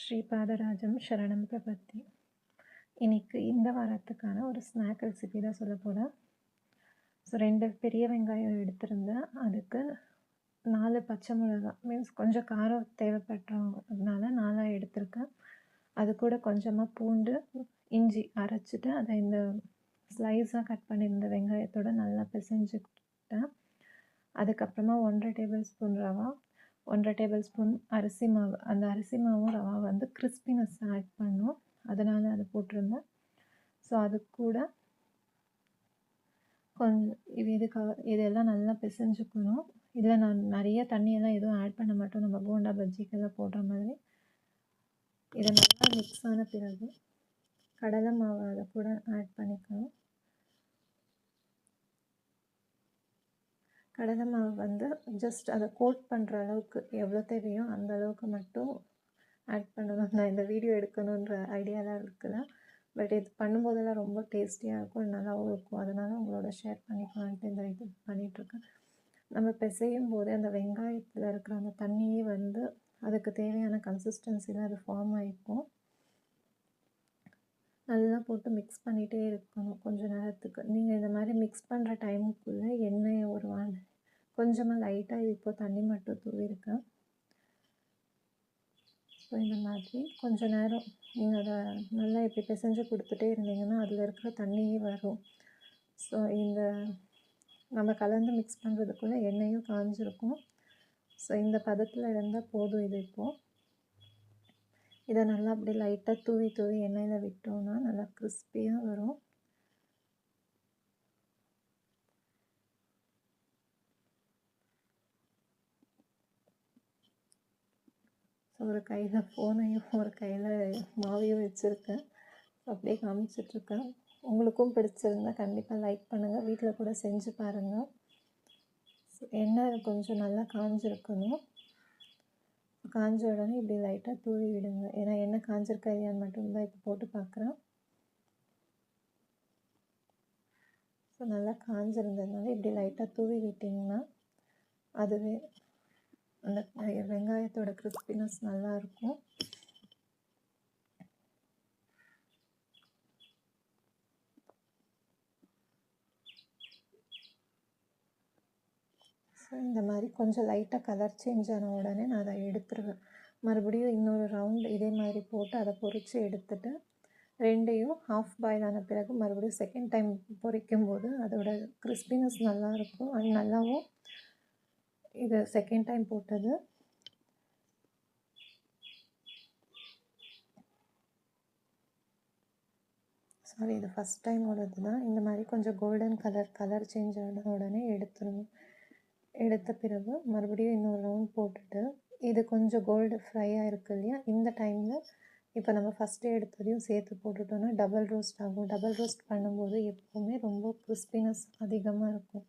ஸ்ரீபாதராஜம் சரணம் பிரபத்தி. இன்னைக்கு இந்த வாரத்துக்கான ஒரு ஸ்நாக் ரெசிபி தான் சொல்ல போகிறேன். ஸோ 2 பெரிய வெங்காயம் எடுத்திருந்தேன். அதுக்கு 4 பச்சை மிளகாய், மீன்ஸ் கொஞ்சம் காரம் தேவைப்படுறதுனால 4 எடுத்திருக்கேன். அது கூட கொஞ்சமாக பூண்டு, இஞ்சி அரைச்சிட்டு அதை இந்த ஸ்லைஸாக கட் பண்ணியிருந்த வெங்காயத்தோடு நல்லா பிசைஞ்சுக்கிட்டேன். அதுக்கப்புறமா 1.5 table spoon rava, 1.5 table spoon அரிசி மாவு. அந்த அரிசி மாவும் ரவா வந்து கிறிஸ்பினஸ் ஆட் பண்ணும், அதனால் அதை போட்டிருந்தேன். ஸோ அது கூட கொஞ்சம் இதெல்லாம் நல்லா பிசைஞ்சுக்கணும். இதில் நான் நிறைய தண்ணியெல்லாம் எதுவும் ஆட் பண்ண மாட்டோம், நம்ம போண்டா பஜ்ஜிக்கெல்லாம் போடுற மாதிரி. இதை நல்லா மிக்ஸ் ஆன பிறகு கடலை மாவு அதை கூட ஆட் பண்ணிக்கணும். கடலை மாவு வந்து ஜஸ்ட் அதை கோட் பண்ணுற அளவுக்கு எவ்வளோ தேவையோ அந்த அளவுக்கு மட்டும் ஆட் பண்ணணும். நான் இந்த வீடியோ எடுக்கணுன்ற ஐடியாலாம் இருக்குல்ல, பட் இது பண்ணும்போதெல்லாம் ரொம்ப டேஸ்டியாக இருக்கும், நல்லாவும் இருக்கும். அதனால் உங்களோட ஷேர் பண்ணிக்கலான்ட்டு இந்த இது பண்ணிகிட்ருக்கேன். நம்ம பிசையும் போது அந்த வெங்காயத்தில் இருக்கிற அந்த தண்ணியே வந்து அதுக்கு தேவையான கன்சிஸ்டன்சியில் அது ஃபார்ம் ஆகிருக்கும். நல்லா போட்டு மிக்ஸ் பண்ணிகிட்டே இருக்கணும் கொஞ்சம் நேரத்துக்கு. நீங்கள் இந்த மாதிரி மிக்ஸ் பண்ணுற டைமுக்குள்ளே எண்ணெயை கொஞ்சமாக லைட்டாக இப்போ தண்ணி மட்டும் தூவிருக்கேன். ஸோ இந்த மாதிரி கொஞ்சம் நேரம் நீங்கள் அதை நல்லா இப்படி பிசைஞ்சு கொடுத்துட்டே இருந்தீங்கன்னா அதில் இருக்கிற தண்ணியே வரும். ஸோ இந்த நம்ம கலந்து மிக்ஸ் பண்ணுறதுக்குள்ளே எண்ணெயும் காஞ்சிருக்கும். ஸோ இந்த பதத்தில் இருந்தால் போதும். இது இப்போது இதை நல்லா அப்படி லைட்டாக தூவி எண்ணெயில் விட்டோம்னா நல்லா கிறிஸ்பியாக வரும். ஸோ ஒரு கையில் ஃபோனையும் ஒரு கையில் மாவையும் வச்சுருக்கேன், அப்படியே காமிச்சிட்ருக்கேன். உங்களுக்கும் பிடிச்சிருந்தா கண்டிப்பாக லைக் பண்ணுங்கள், வீட்டில் கூட செஞ்சு பாருங்கள். எண்ணெய் கொஞ்சம் நல்லா காஞ்சிருக்கணும். காஞ்ச உடனே இப்படி லைட்டாக தூவி விடுங்க. ஏன்னா எண்ணெய் காஞ்சிருக்கா இல்லையான்னு மட்டும்தான் இப்போ போட்டு பார்க்குறேன். ஸோ நல்லா காஞ்சிருந்ததுனால இப்படி லைட்டாக தூவி விட்டிங்கன்னா அதுவே அந்த வெங்காயத்தோட கிறிஸ்பினஸ் நல்லாயிருக்கும். ஸோ இந்த மாதிரி கொஞ்சம் லைட்டாக கலர் சேஞ்ச் ஆன உடனே நான் அதை எடுத்துருவேன். மறுபடியும் இன்னொரு ரவுண்ட் இதே மாதிரி போட்டு அதை பொரித்து எடுத்துட்டு 2யும் ஹாஃப் பாயில் ஆன பிறகு மறுபடியும் செகண்ட் டைம் பொரிக்கும் போது அதோட கிறிஸ்பினஸ் நல்லாயிருக்கும். அது நல்லாவும் இது செகண்ட் டைம் போட்டது. சாரி, இது ஃபஸ்ட் டைம் உள்ளது தான். இந்த மாதிரி கொஞ்சம் கோல்டன் கலர் சேஞ்ச் ஆன உடனே எடுத்துடணும். எடுத்த பிறகு மறுபடியும் இன்னொரு ரவுண்ட் போட்டுட்டு இது கொஞ்சம் கோல்டு ஃப்ரையாக இருக்குது இல்லையா, இந்த டைமில் இப்போ நம்ம ஃபஸ்ட்டு எடுத்ததையும் சேர்த்து போட்டுட்டோன்னா டபுள் ரோஸ்ட் ஆகும். டபுள் ரோஸ்ட் பண்ணும்போது எப்போவுமே ரொம்ப கிறிஸ்பினஸ் அதிகமாக இருக்கும்.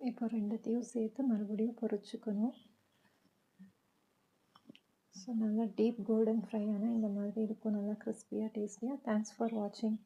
இப்போ 2த்தையும் சேர்த்து மறுபடியும் பொரிச்சுக்கணும். ஸோ நல்லா டீப் கோல்டன் ஃப்ரை ஆனால் இந்த மாதிரி இருக்கும், நல்லா கிறிஸ்பியாக டேஸ்டியாக. தேங்க்ஸ் ஃபார் வாட்சிங்.